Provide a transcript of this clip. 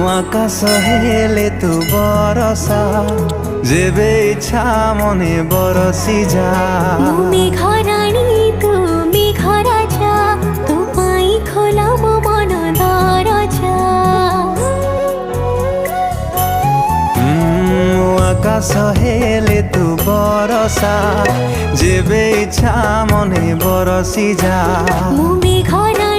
আকাশ হেলে তু বরসা যেবে ইচ্ছা মনে বরসি যা মেঘরাণী তু মেঘরাজা তো পাই খোলাম মন দরজা আকাশ হেলে তু বরসা যেবে ইচ্ছা মনে বরসি যা মেঘরাণী